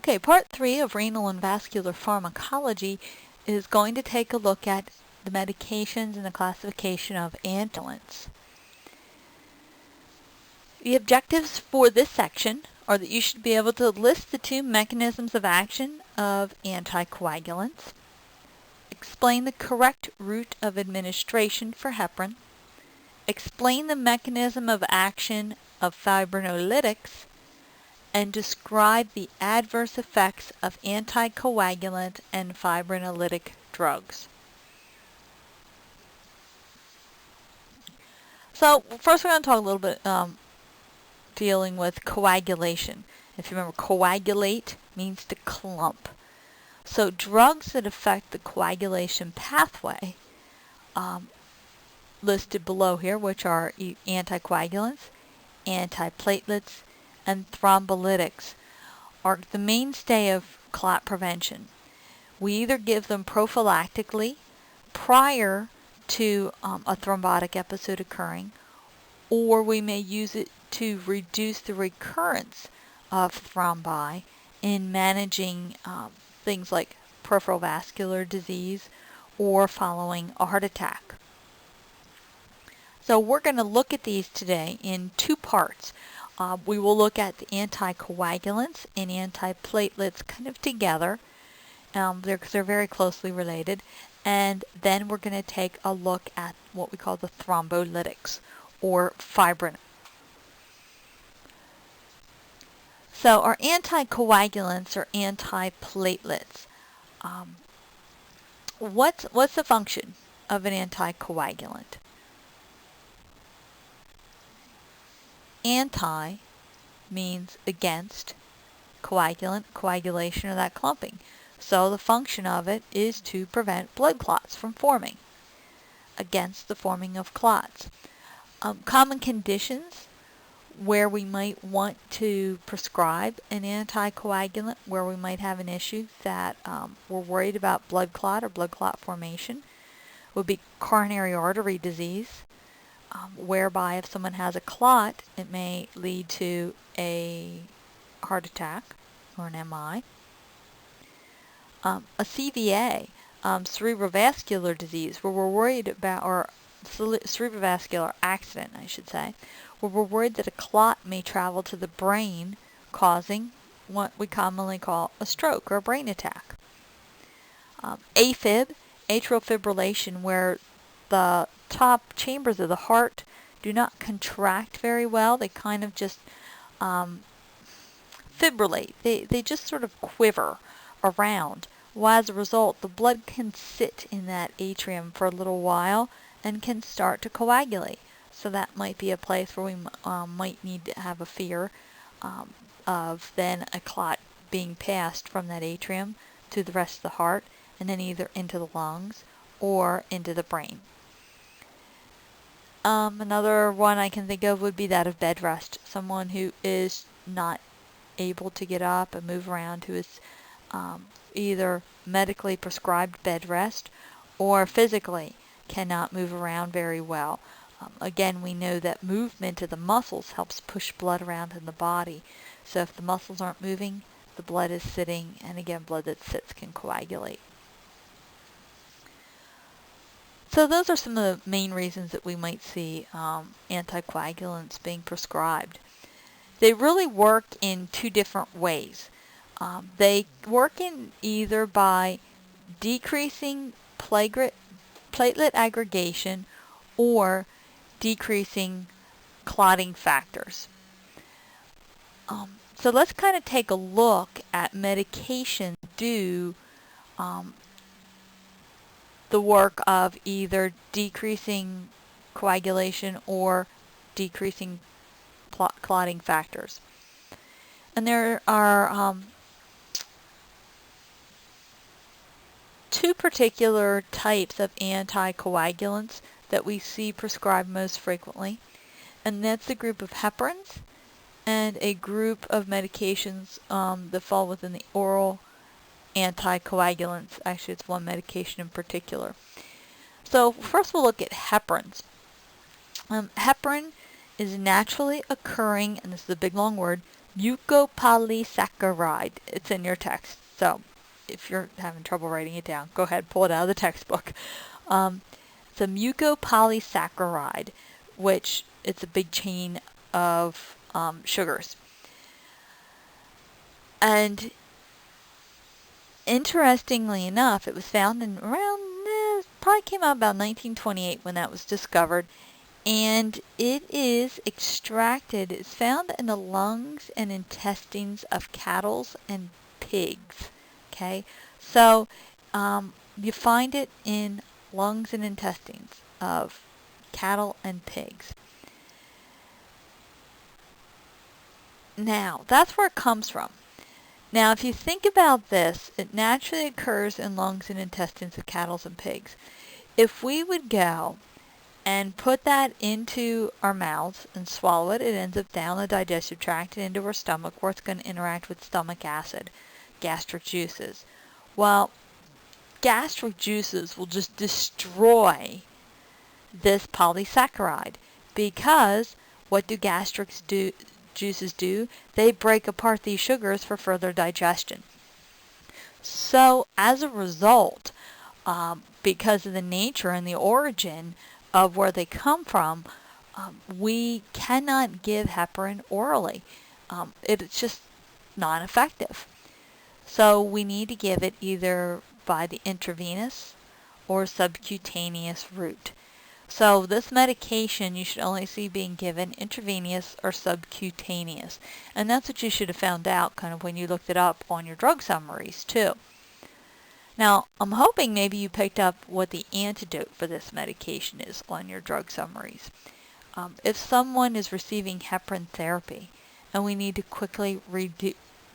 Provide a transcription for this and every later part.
Okay, part 3 of Renal and Vascular Pharmacology is going to take a look at the medications and the classification of antidotes. The objectives for this section are that you should be able to list the two mechanisms of action of anticoagulants, explain the correct route of administration for heparin, explain the mechanism of action of fibrinolytics, and describe the adverse effects of anticoagulant and fibrinolytic drugs. So first we're going to talk a little bit dealing with coagulation. If you remember, coagulate means to clump. So drugs that affect the coagulation pathway listed below here, which are anticoagulants, antiplatelets, and thrombolytics, are the mainstay of clot prevention. We either give them prophylactically prior to a thrombotic episode occurring, or we may use it to reduce the recurrence of thrombi in managing things like peripheral vascular disease or following a heart attack. So we're going to look at these today in two parts. We will look at the anticoagulants and antiplatelets kind of together. They're very closely related. And then we're going to take a look at what we call the thrombolytics or fibrin. So our anticoagulants or antiplatelets. What's the function of an anticoagulant? Anti means against, coagulant, coagulation, or that clumping. So the function of it is to prevent blood clots from forming, against the forming of clots. Common conditions where we might want to prescribe an anticoagulant, where we might have an issue that we're worried about blood clot or blood clot formation, would be coronary artery disease, whereby if someone has a clot, it may lead to a heart attack or an MI. A CVA, cerebrovascular disease, where we're worried about, or cerebrovascular accident, I should say, where we're worried that a clot may travel to the brain, causing what we commonly call a stroke or a brain attack. AFib, atrial fibrillation, where the top chambers of the heart do not contract very well. They kind of just fibrillate. They just sort of quiver around. Well, as a result, the blood can sit in that atrium for a little while and can start to coagulate. So that might be a place where we might need to have a fear of then a clot being passed from that atrium to the rest of the heart, and then either into the lungs or into the brain. Another one I can think of would be that of bed rest. Someone who is not able to get up and move around, who is either medically prescribed bed rest or physically cannot move around very well. Again, we know that movement of the muscles helps push blood around in the body. So if the muscles aren't moving, the blood is sitting, and again, blood that sits can coagulate. So those are some of the main reasons that we might see anticoagulants being prescribed. They really work in two different ways. They work in either by decreasing platelet aggregation or decreasing clotting factors. So let's kind of take a look at medication do the work of either decreasing coagulation or decreasing clotting factors. And there are two particular types of anticoagulants that we see prescribed most frequently, and that's the group of heparins and a group of medications that fall within the oral anticoagulants. Actually, it's one medication in particular. So first we'll look at heparins. Heparin is naturally occurring, and this is a big long word, mucopolysaccharide. It's in your text, so if you're having trouble writing it down, go ahead, pull it out of the textbook. It's a mucopolysaccharide, which it's a big chain of sugars. And interestingly enough, it was found in probably came out about 1928 when that was discovered, and it is extracted. It's found in the lungs and intestines of cattle and pigs. Okay, so you find it in lungs and intestines of cattle and pigs. Now, that's where it comes from. Now, if you think about this, it naturally occurs in lungs and intestines of cattle and pigs. If we would go and put that into our mouths and swallow it, it ends up down the digestive tract and into our stomach, where it's going to interact with stomach acid, gastric juices. Well, gastric juices will just destroy this polysaccharide, because what do gastric juices do? They break apart these sugars for further digestion. So as a result, because of the nature and the origin of where they come from, we cannot give heparin orally. It's just not effective. So we need to give it either by the intravenous or subcutaneous route. So this medication you should only see being given intravenous or subcutaneous. And that's what you should have found out kind of when you looked it up on your drug summaries too. Now, I'm hoping maybe you picked up what the antidote for this medication is on your drug summaries. If someone is receiving heparin therapy and we need to quickly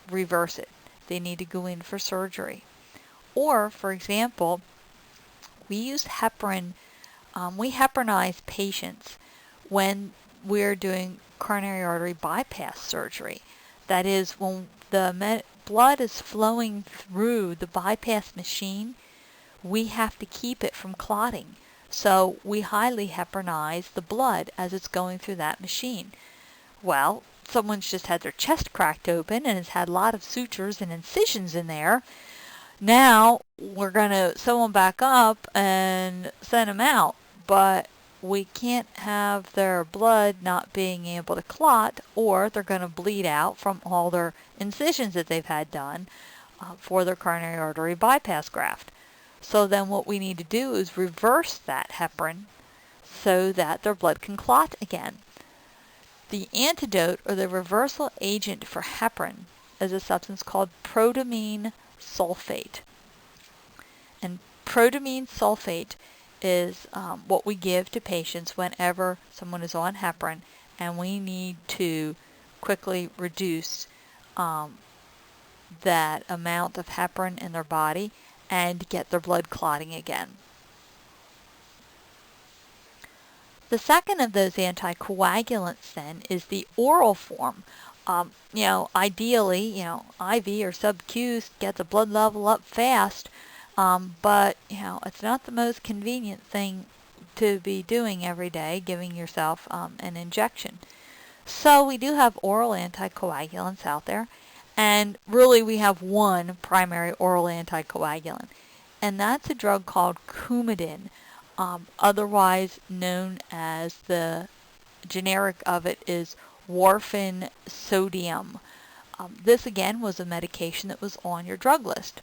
reverse it, they need to go in for surgery. Or, for example, we use heparin. We heparinize patients when we're doing coronary artery bypass surgery. That is, when the blood is flowing through the bypass machine, we have to keep it from clotting. So we highly heparinize the blood as it's going through that machine. Well, someone's just had their chest cracked open and has had a lot of sutures and incisions in there. Now we're going to sew them back up and send them out. But we can't have their blood not being able to clot, or they're going to bleed out from all their incisions that they've had done for their coronary artery bypass graft. So then what we need to do is reverse that heparin so that their blood can clot again. The antidote, or the reversal agent for heparin, is a substance called protamine sulfate. And protamine sulfate is what we give to patients whenever someone is on heparin and we need to quickly reduce that amount of heparin in their body and get their blood clotting again. The second of those anticoagulants then is the oral form. Ideally, IV or sub-Q get the blood level up fast. But, it's not the most convenient thing to be doing every day, giving yourself an injection. So we do have oral anticoagulants out there, and really we have one primary oral anticoagulant, and that's a drug called Coumadin, otherwise known as, the generic of it is Warfarin sodium. This again was a medication that was on your drug list.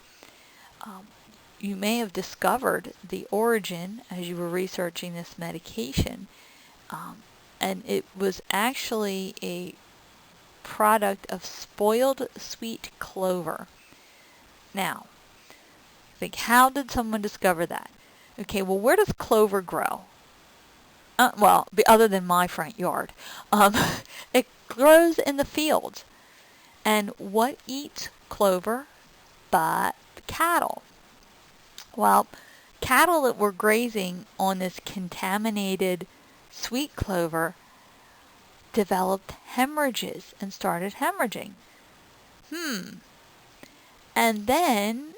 You may have discovered the origin as you were researching this medication, and it was actually a product of spoiled sweet clover. Now, think, how did someone discover that? Okay, well, where does clover grow? Other than my front yard. It grows in the fields. And what eats clover but cattle? Well, cattle that were grazing on this contaminated sweet clover developed hemorrhages and started hemorrhaging. And then,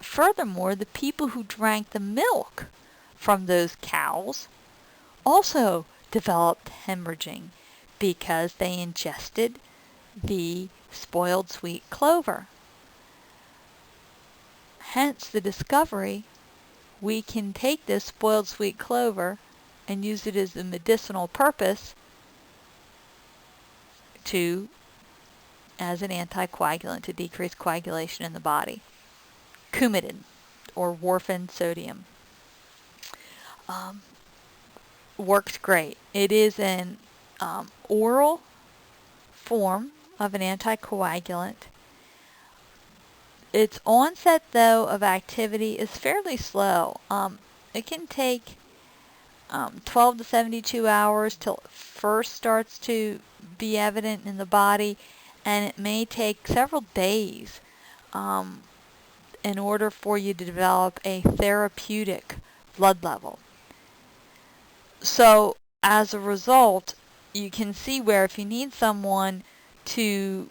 furthermore, the people who drank the milk from those cows also developed hemorrhaging because they ingested the spoiled sweet clover. Hence the discovery, we can take this spoiled sweet clover and use it as a medicinal purpose as an anticoagulant to decrease coagulation in the body. Coumadin, or warfarin sodium, works great. It is an oral form of an anticoagulant. Its onset, though, of activity is fairly slow. It can take 12 to 72 hours till it first starts to be evident in the body, and it may take several days in order for you to develop a therapeutic blood level. So as a result, you can see where if you need someone to,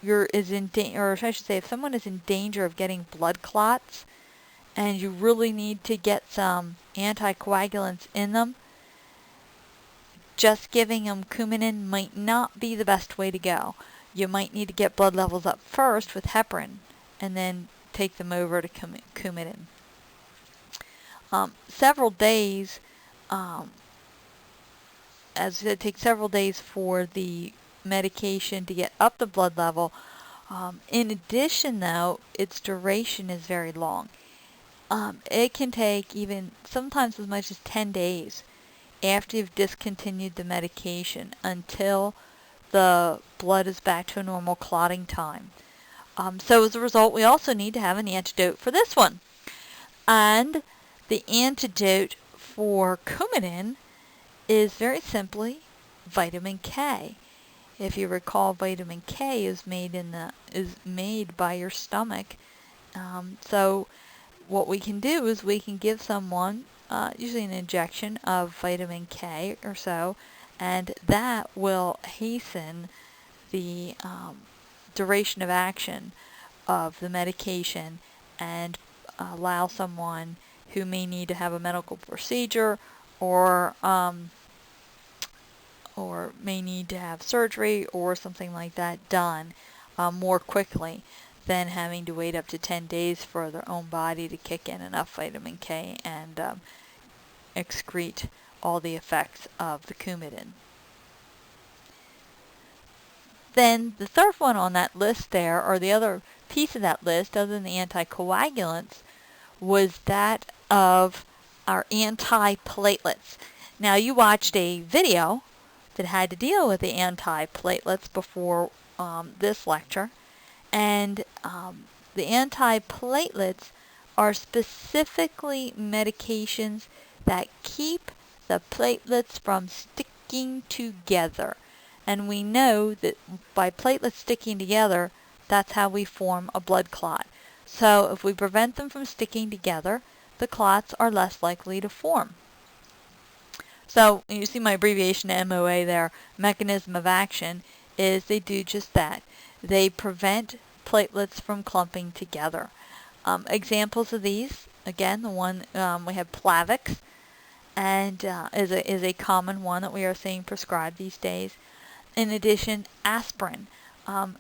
if someone is in danger of getting blood clots and you really need to get some anticoagulants in them, just giving them Coumadin might not be the best way to go. You might need to get blood levels up first with heparin and then take them over to Coumadin. Several days, as I said, it takes several days for the medication to get up the blood level. In addition, though, its duration is very long. It can take even sometimes as much as 10 days after you've discontinued the medication until the blood is back to a normal clotting time. So as a result, we also need to have an antidote for this one. And the antidote for Coumadin is very simply vitamin K. If you recall, vitamin K is made by your stomach. So what we can do is we can give someone usually an injection of vitamin K or so, and that will hasten the duration of action of the medication and allow someone who may need to have a medical procedure or may need to have surgery or something like that done more quickly than having to wait up to 10 days for their own body to kick in enough vitamin K and excrete all the effects of the Coumadin. Then the third one on that list there, or the other piece of that list other than the anticoagulants, was that of our antiplatelets. Now, you watched a video that had to deal with the antiplatelets before this lecture, and the antiplatelets are specifically medications that keep the platelets from sticking together. And we know that by platelets sticking together, that's how we form a blood clot. So if we prevent them from sticking together, the clots are less likely to form. So you see my abbreviation MOA there. Mechanism of action is they do just that. They prevent platelets from clumping together. Examples of these, again, the one we have Plavix, and is a common one that we are seeing prescribed these days. In addition, aspirin.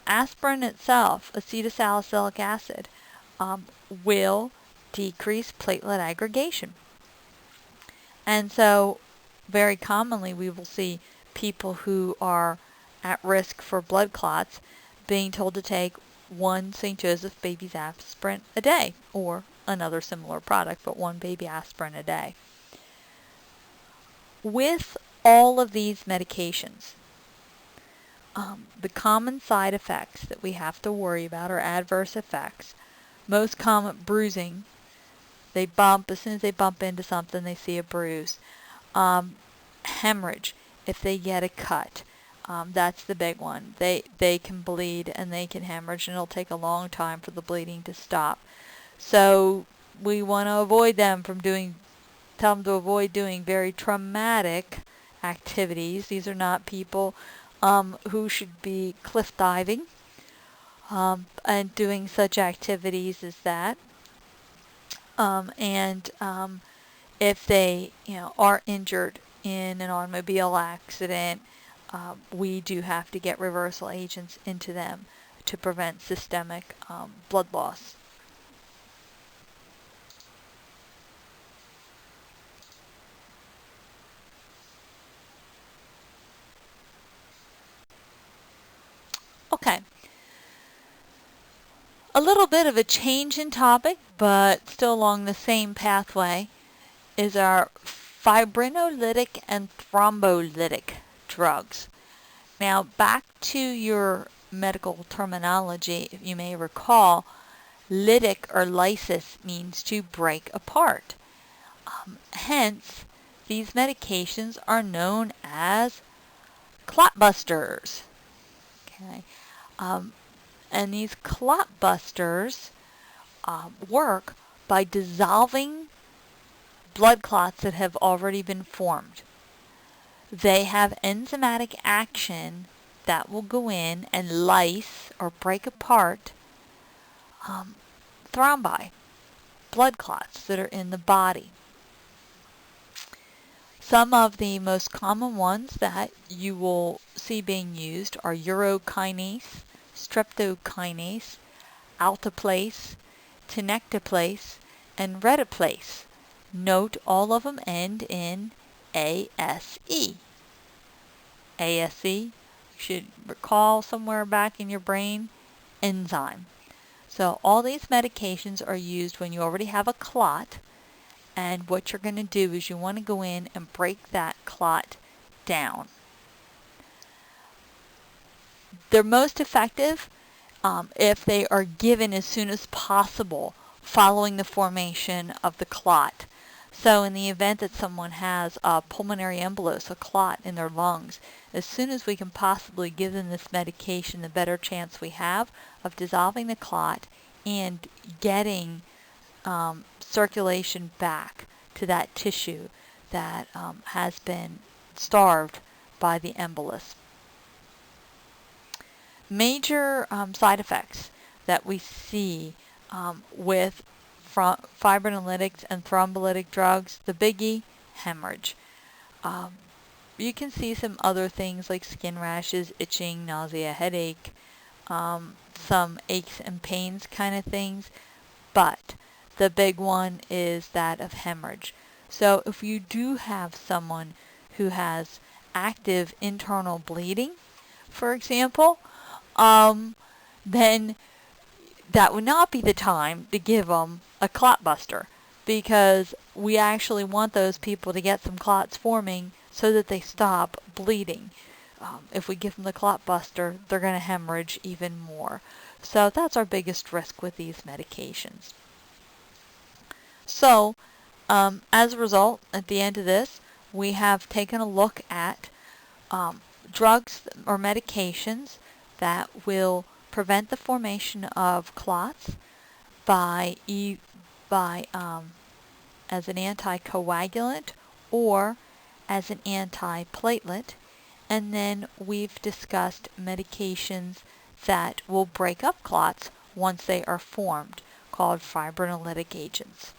Aspirin itself, acetylsalicylic acid, will decrease platelet aggregation. And so very commonly we will see people who are at risk for blood clots being told to take one St. Joseph baby's aspirin a day, or another similar product, but one baby aspirin a day. With all of these medications, the common side effects that we have to worry about are adverse effects. Most common, bruising. They bump, as soon as they bump into something, they see a bruise. Hemorrhage, if they get a cut. That's the big one. They can bleed and they can hemorrhage, and it'll take a long time for the bleeding to stop. So we want to avoid them from tell them to avoid doing very traumatic activities. These are not people who should be cliff diving and doing such activities as that. If they are injured in an automobile accident, we do have to get reversal agents into them to prevent systemic blood loss. Okay, a little bit of a change in topic, but still along the same pathway, is our fibrinolytic and thrombolytic drugs. Now, back to your medical terminology, if you may recall, lytic or lysis means to break apart. Hence, these medications are known as clot busters. Okay, and these clot busters work by dissolving blood clots that have already been formed. They have enzymatic action that will go in and lyse or break apart thrombi, blood clots that are in the body. Some of the most common ones that you will see being used are urokinase, streptokinase, alteplase, tenecteplase, and retiplase. Note all of them end in ASE. ASE, you should recall somewhere back in your brain, enzyme. So all these medications are used when you already have a clot, and what you're going to do is you want to go in and break that clot down. They're most effective if they are given as soon as possible following the formation of the clot. So in the event that someone has a pulmonary embolus, a clot in their lungs, as soon as we can possibly give them this medication, the better chance we have of dissolving the clot and getting circulation back to that tissue that has been starved by the embolus. Major side effects that we see with fibrinolytics and thrombolytic drugs, the biggie, hemorrhage. You can see some other things like skin rashes, itching, nausea, headache, some aches and pains kind of things, but the big one is that of hemorrhage. So if you do have someone who has active internal bleeding, for example, then that would not be the time to give them a clot buster, because we actually want those people to get some clots forming so that they stop bleeding. If we give them the clot buster, they're going to hemorrhage even more. So that's our biggest risk with these medications. So, as a result, at the end of this, we have taken a look at drugs or medications that will prevent the formation of clots by as an anticoagulant or as an antiplatelet, and then we've discussed medications that will break up clots once they are formed, called fibrinolytic agents.